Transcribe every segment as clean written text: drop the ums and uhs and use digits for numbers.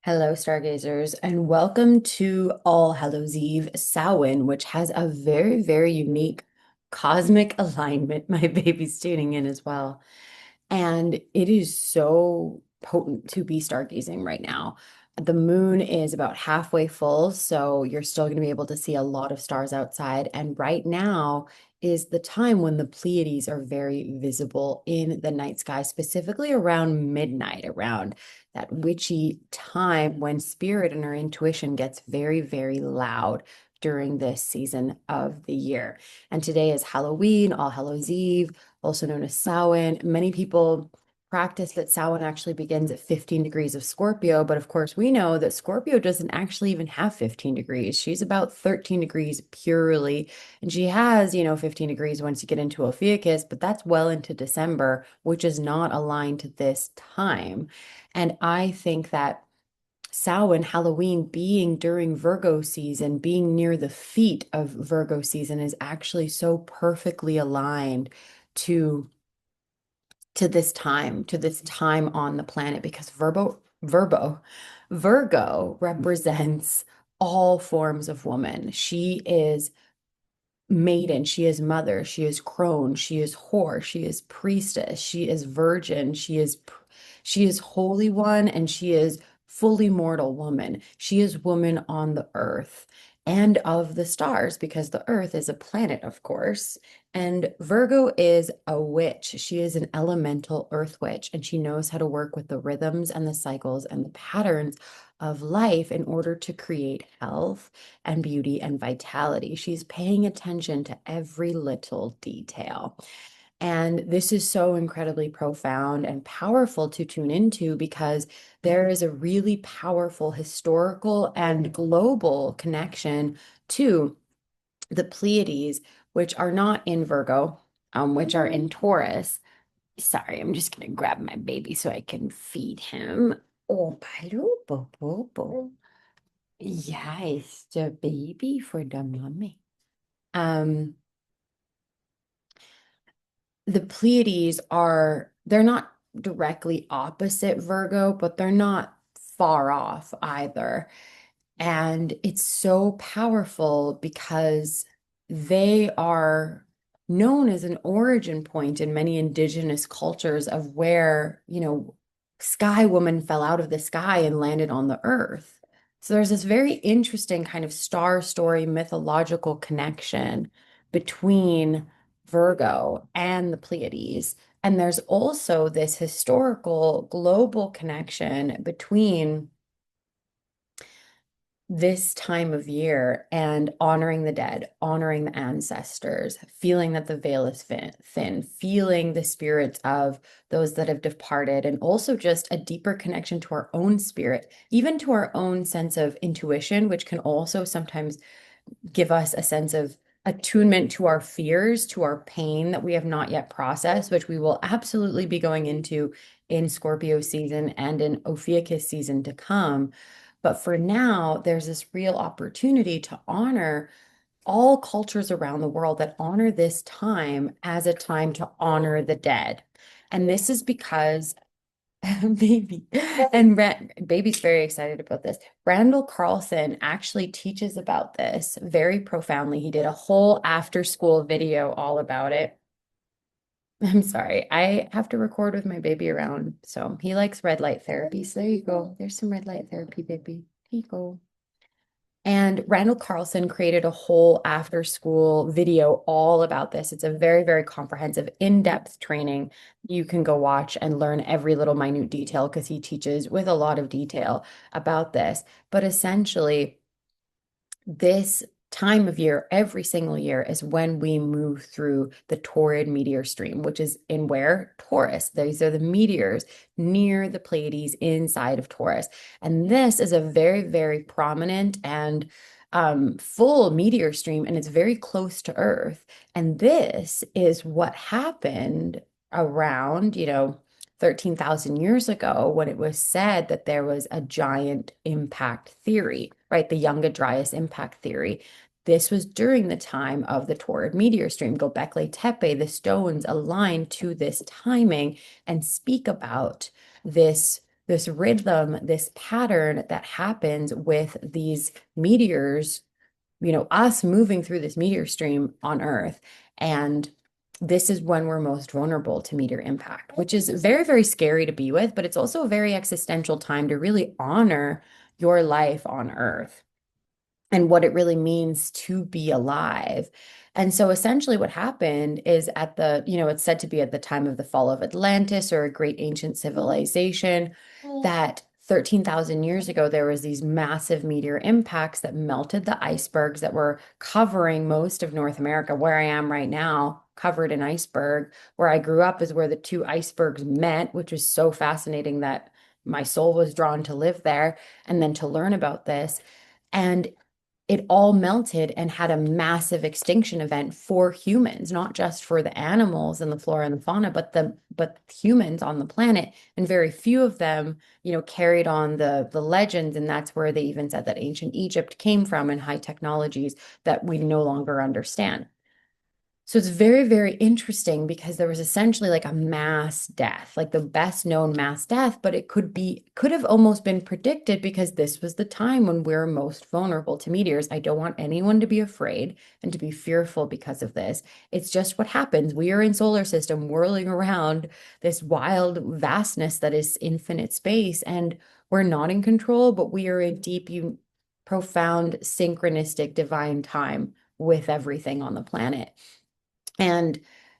Hello, stargazers, and welcome to All Hallows Eve Samhain, which has a very, very unique cosmic alignment. My baby's tuning in as well. And it is so potent to be stargazing right now. The moon is about halfway full, so you're still going to be able to see a lot of stars outside. And right now is the time when the Pleiades are very visible in the night sky, specifically around midnight, around that witchy time when spirit and our intuition gets very, very loud during this season of the year. And today is Halloween, All Hallows Eve, also known as Samhain. Many people practice that Samhain actually begins at 15 degrees of Scorpio, but of course we know that Scorpio doesn't actually even have 15 degrees. She's about 13 degrees purely, and she has, 15 degrees once you get into Ophiuchus, but that's well into December, which is not aligned to this time. And I think that Samhain, Halloween being during Virgo season, being near the feet of Virgo season is actually so perfectly aligned to to this time on the planet because Virgo represents all forms of woman. She is maiden, she is mother, she is crone, she is whore, she is priestess, she is virgin, she is holy one, and she is fully mortal woman. She is woman on the earth and of the stars because the earth is a planet, of course. And Virgo is a witch. She is an elemental earth witch, and she knows how to work with the rhythms and the cycles and the patterns of life in order to create health and beauty and vitality. She's paying attention to every little detail. And this is so incredibly profound and powerful to tune into because there is a really powerful historical and global connection to the Pleiades, which are not in Virgo, which are in Taurus. Sorry, I'm just going to grab my baby so I can feed him. Oh, hello, Bobo. Yeah, it's the baby for the mommy. Um, the Pleiades they're not directly opposite Virgo, but they're not far off either. And it's so powerful because they are known as an origin point in many indigenous cultures of where, Sky Woman fell out of the sky and landed on the earth. So there's this very interesting kind of star story mythological connection between Virgo and the Pleiades. And there's also this historical global connection between this time of year and honoring the dead, honoring the ancestors, feeling that the veil is thin, feeling the spirits of those that have departed, and also just a deeper connection to our own spirit, even to our own sense of intuition, which can also sometimes give us a sense of attunement to our fears, to our pain that we have not yet processed, which we will absolutely be going into in Scorpio season and in Ophiuchus season to come. But for now, there's this real opportunity to honor all cultures around the world that honor this time as a time to honor the dead. And this is because baby and baby's very excited about this. Randall Carlson actually teaches about this very profoundly. He did a whole after school video all about it. I'm sorry. I have to record with my baby around. So he likes red light therapy. So there you go. There's some red light therapy, baby. Here you go. And Randall Carlson created a whole after school video all about this. It's a very, very comprehensive, in-depth training you can go watch and learn every little minute detail because he teaches with a lot of detail about this. But essentially, this time of year, every single year, is when we move through the Taurid meteor stream, which is in where? Taurus. These are the meteors near the Pleiades inside of Taurus. And this is a very, very prominent and full meteor stream, and it's very close to Earth. And this is what happened around, 13,000 years ago when it was said that there was a giant impact theory, right? The Younger Dryas impact theory. This was during the time of the Taurid meteor stream. Göbekli Tepe, the stones align to this timing and speak about this this rhythm, this pattern that happens with these meteors, us moving through this meteor stream on Earth. And this is when we're most vulnerable to meteor impact, which is very, very scary to be with, but it's also a very existential time to really honor your life on Earth and what it really means to be alive. And so essentially what happened is it's said to be at the time of the fall of Atlantis or a great ancient civilization that 13,000 years ago, there was these massive meteor impacts that melted the icebergs that were covering most of North America, where I am right now, covered in iceberg. Where I grew up is where the two icebergs met, which was so fascinating that my soul was drawn to live there and then to learn about this. And it all melted and had a massive extinction event for humans, not just for the animals and the flora and the fauna, but humans on the planet. And very few of them, carried on the legends. And that's where they even said that ancient Egypt came from and high technologies that we no longer understand. So it's very, very interesting because there was essentially like a mass death, like the best known mass death, but it could have almost been predicted because this was the time when we're most vulnerable to meteors. I don't want anyone to be afraid and to be fearful because of this. It's just what happens. We are in solar system whirling around this wild vastness that is infinite space, and we're not in control, but we are in deep, profound, synchronistic divine time with everything on the planet. And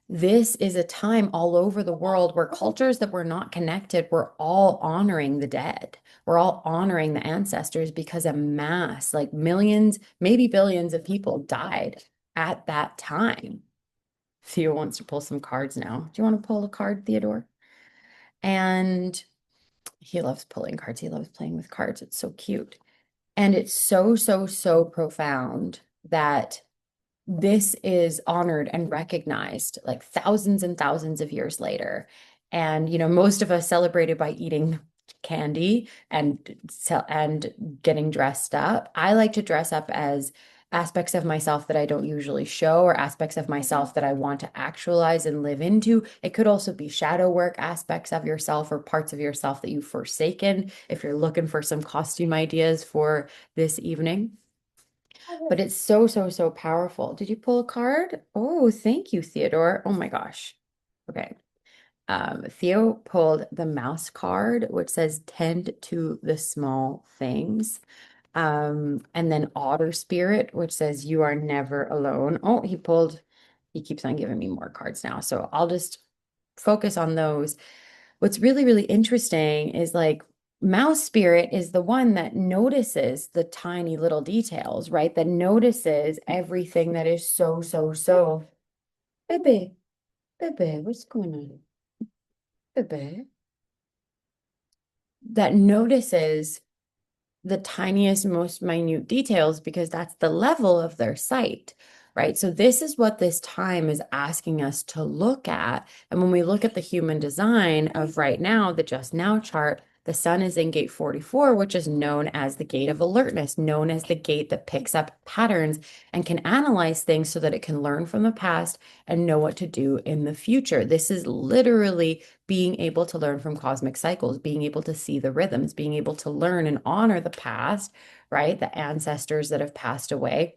this is a time all over the world where cultures that were not connected were all honoring the dead. We're all honoring the ancestors because a mass, like millions, maybe billions of people died at that time. Theo wants to pull some cards now. Do you want to pull a card, Theodore? And he loves pulling cards. He loves playing with cards. It's so cute. And it's so, so, so profound that this is honored and recognized like thousands and thousands of years later. And, most of us celebrated by eating candy and getting dressed up. I like to dress up as aspects of myself that I don't usually show or aspects of myself that I want to actualize and live into. It could also be shadow work aspects of yourself or parts of yourself that you've forsaken if you're looking for some costume ideas for this evening. But it's so, so, so powerful. Did you pull a card? Oh, thank you, Theodore. Oh my gosh. Okay. Theo pulled the mouse card, which says tend to the small things. And then Otter Spirit, which says you are never alone. Oh, he keeps on giving me more cards now. So I'll just focus on those. What's really, really interesting is like mouse spirit is the one that notices the tiny little details, right? That notices everything that is so, so, so. Bebe, Bebe, what's going on? Bebe. That notices the tiniest, most minute details because that's the level of their sight, right? So this is what this time is asking us to look at. And when we look at the human design of right now, the just now chart, the sun is in gate 44, which is known as the gate of alertness, known as the gate that picks up patterns and can analyze things so that it can learn from the past and know what to do in the future. This is literally being able to learn from cosmic cycles, being able to see the rhythms, being able to learn and honor the past, right? The ancestors that have passed away,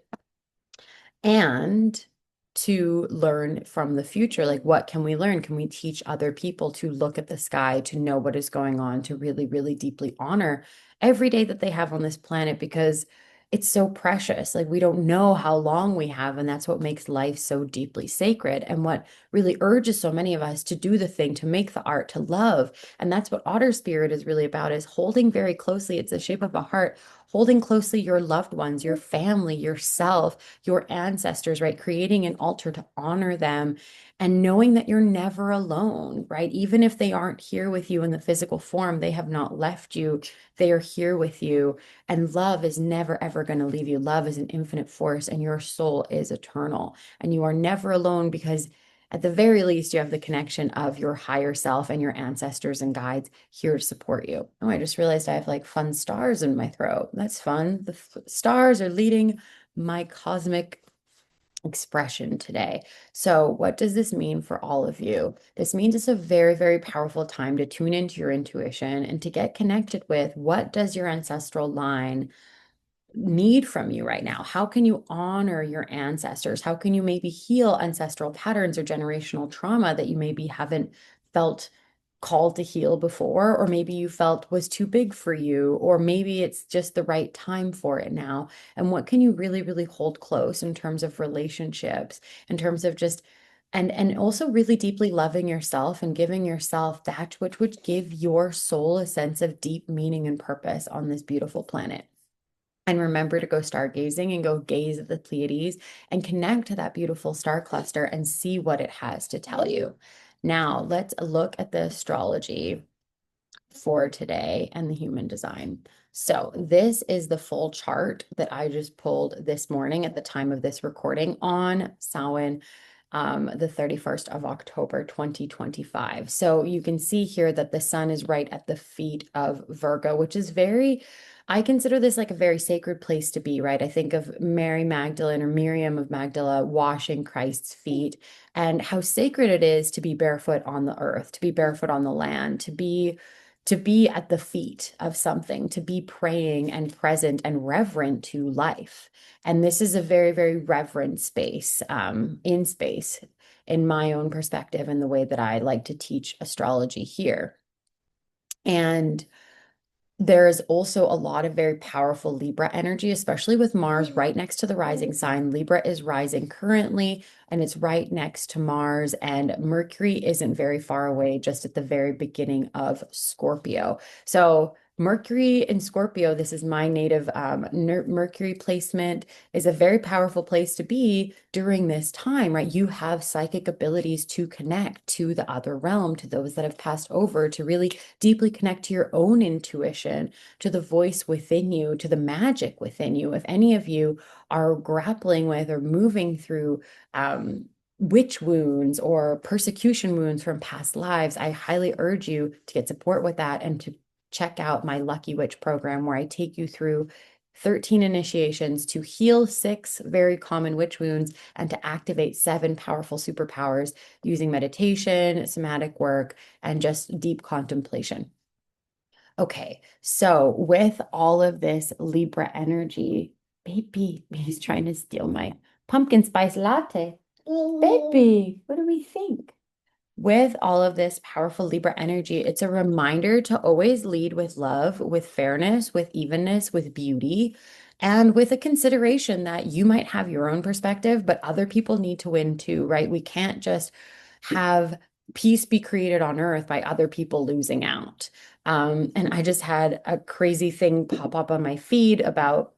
and to learn from the future. Like, what can we learn? Can we teach other people to look at the sky, to know what is going on, to really, really deeply honor every day that they have on this planet? Because it's so precious. Like, we don't know how long we have, and that's what makes life so deeply sacred, and what really urges so many of us to do the thing, to make the art, to love. And that's what Otter Spirit is really about, is holding very closely. It's the shape of a heart, holding closely your loved ones, your family, yourself, your ancestors, right? Creating an altar to honor them and knowing that you're never alone, right? Even if they aren't here with you in the physical form, they have not left you. They are here with you. And love is never, ever going to leave you. Love is an infinite force, and your soul is eternal. And you are never alone because at the very least, you have the connection of your higher self and your ancestors and guides here to support you. Oh, I just realized I have like fun stars in my throat. That's fun. The stars are leading my cosmic expression today. So, what does this mean for all of you? This means it's a very, very powerful time to tune into your intuition and to get connected with what does your ancestral line need from you right now? How can you honor your ancestors? How can you maybe heal ancestral patterns or generational trauma that you maybe haven't felt called to heal before, or maybe you felt was too big for you, or maybe it's just the right time for it now? And what can you really, really hold close in terms of relationships, in terms of just and also really deeply loving yourself and giving yourself that which would give your soul a sense of deep meaning and purpose on this beautiful planet. And remember to go stargazing and go gaze at the Pleiades and connect to that beautiful star cluster and see what it has to tell you. Now, let's look at the astrology for today and the human design. So, this is the full chart that I just pulled this morning at the time of this recording on Samhain, the 31st of October, 2025. So, you can see here that the sun is right at the feet of Virgo, which is very, I consider this like a very sacred place to be, right? I think of Mary Magdalene or Miriam of Magdala washing Christ's feet and how sacred it is to be barefoot on the earth, to be barefoot on the land, to be at the feet of something, to be praying and present and reverent to life. And this is a very, very reverent space, in space, in my own perspective, and the way that I like to teach astrology here. And there's also a lot of very powerful Libra energy, especially with Mars right next to the rising sign. Libra is rising currently, and it's right next to Mars, and Mercury isn't very far away, just at the very beginning of Scorpio. So Mercury in Scorpio, this is my native Mercury placement, is a very powerful place to be during this time, right? You have psychic abilities to connect to the other realm, to those that have passed over, to really deeply connect to your own intuition, to the voice within you, to the magic within you. If any of you are grappling with or moving through witch wounds or persecution wounds from past lives, I highly urge you to get support with that and to check out my Lucky Witch program, where I take you through 13 initiations to heal 6 very common witch wounds and to activate 7 powerful superpowers using meditation, somatic work, and just deep contemplation. Okay, so with all of this Libra energy, baby, he's trying to steal my pumpkin spice latte. Baby, what do we think? With all of this powerful Libra energy, it's a reminder to always lead with love, with fairness, with evenness, with beauty, and with a consideration that you might have your own perspective, but other people need to win too, right? We can't just have peace be created on earth by other people losing out. And I just had a crazy thing pop up on my feed about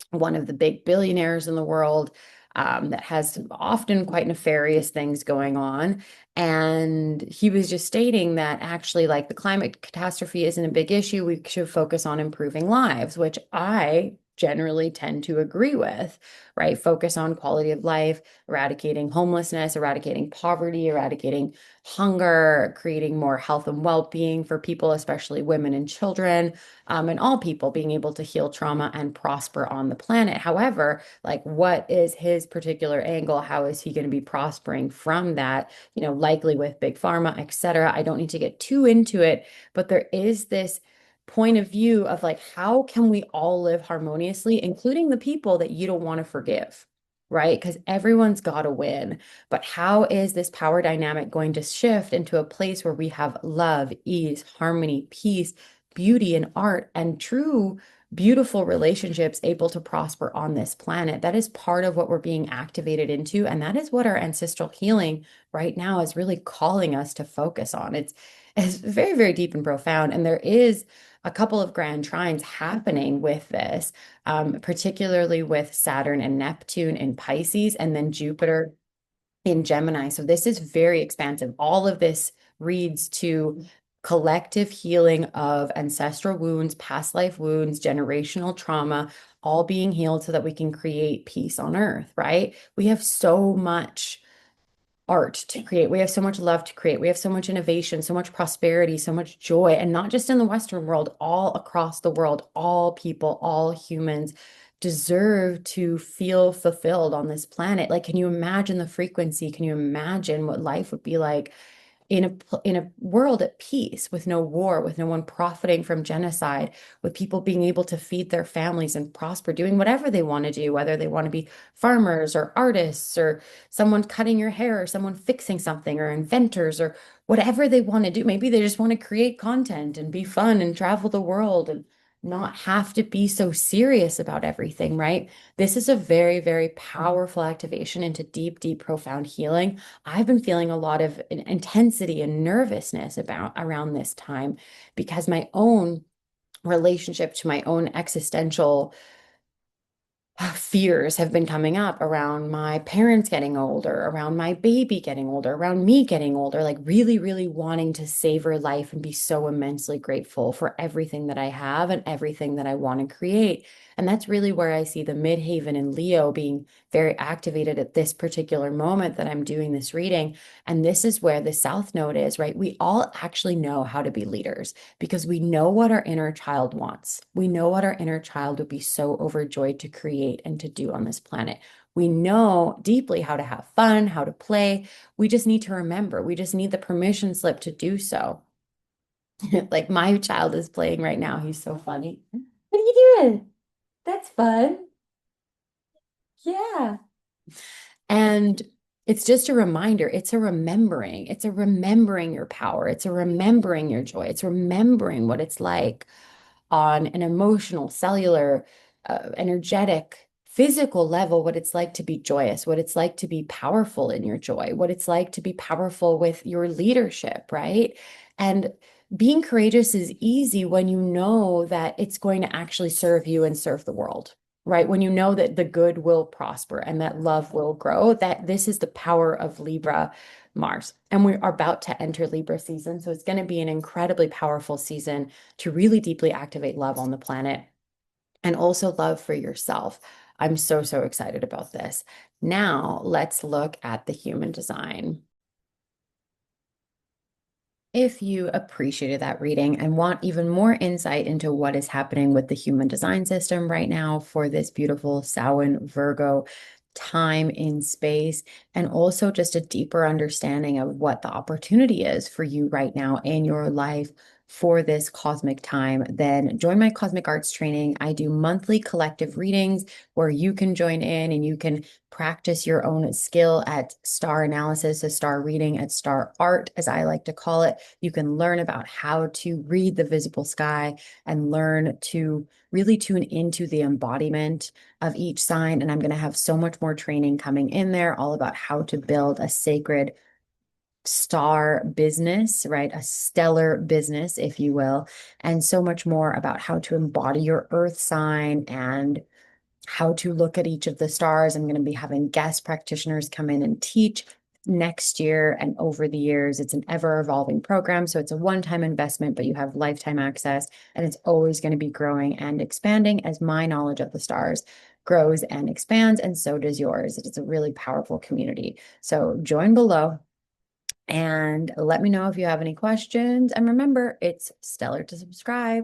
one of the big billionaires in the world, that has often quite nefarious things going on. And he was just stating that actually, like, the climate catastrophe isn't a big issue. We should focus on improving lives, which I generally tend to agree with, right? Focus on quality of life, eradicating homelessness, eradicating poverty, eradicating hunger, creating more health and well-being for people, especially women and children, and all people being able to heal trauma and prosper on the planet. However, like, what is his particular angle? How is he going to be prospering from that? Likely with big pharma, etc. I don't need to get too into it, but there is this point of view of like, how can we all live harmoniously, including the people that you don't want to forgive, right? Because everyone's got to win. But how is this power dynamic going to shift into a place where we have love, ease, harmony, peace, beauty, and art, and true beautiful relationships able to prosper on this planet? That is part of what we're being activated into. And that is what our ancestral healing right now is really calling us to focus on. It's very, very deep and profound. And there is a couple of grand trines happening with this, particularly with Saturn and Neptune in Pisces, and then Jupiter in Gemini. So this is very expansive. All of this reads to collective healing of ancestral wounds, past life wounds, generational trauma, all being healed so that we can create peace on earth, right? We have so much art to create. We have so much love to create. We have so much innovation, so much prosperity, so much joy, and not just in the Western world, all across the world, all people, all humans deserve to feel fulfilled on this planet. Like, can you imagine the frequency? Can you imagine what life would be like in a world at peace, with no war, with no one profiting from genocide, with people being able to feed their families and prosper, doing whatever they want to do, whether they want to be farmers or artists or someone cutting your hair or someone fixing something or inventors or whatever they want to do. Maybe they just want to create content and be fun and travel the world and not have to be so serious about everything, right? This is a very, very powerful activation into deep, deep, profound healing. I've been feeling a lot of intensity and nervousness about around this time because my own relationship to my own existential fears have been coming up around my parents getting older, around my baby getting older, around me getting older, like really, really wanting to savor life and be so immensely grateful for everything that I have and everything that I want to create. And that's really where I see the midhaven in Leo being very activated at this particular moment that I'm doing this reading. And this is where the South Node is, right? We all actually know how to be leaders because we know what our inner child wants. We know what our inner child would be so overjoyed to create and to do on this planet. We know deeply how to have fun, how to play. We just need to remember. We just need the permission slip to do so. Like my child is playing right now. He's so funny. What are you doing? That's fun. Yeah. And it's just a reminder, it's a remembering, it's a remembering your power, it's a remembering your joy, it's remembering what it's like on an emotional, cellular, energetic, physical level, what it's like to be joyous, what it's like to be powerful in your joy, what it's like to be powerful with your leadership, right? And being courageous is easy when you know that it's going to actually serve you and serve the world. Right. When you know that the good will prosper and that love will grow, that this is the power of Libra Mars. And we are about to enter Libra season. So it's going to be an incredibly powerful season to really deeply activate love on the planet and also love for yourself. I'm so, so excited about this. Now let's look at the human design. If you appreciated that reading and want even more insight into what is happening with the human design system right now for this beautiful Samhain Virgo time in space, and also just a deeper understanding of what the opportunity is for you right now in your life for this cosmic time, then join my cosmic arts training. I do monthly collective readings where you can join in and you can practice your own skill at star analysis, a star reading, at star art, as I like to call it. You can learn about how to read the visible sky and learn to really tune into the embodiment of each sign. And I'm going to have so much more training coming in there, all about how to build a sacred star business, right? A stellar business, if you will, and so much more about how to embody your earth sign and how to look at each of the stars. I'm going to be having guest practitioners come in and teach next year and over the years. It's an ever evolving program. So it's a one-time investment, but you have lifetime access, and it's always going to be growing and expanding as my knowledge of the stars grows and expands, and so does yours. It is a really powerful community. So join below and let me know if you have any questions. And remember, it's stellar to subscribe.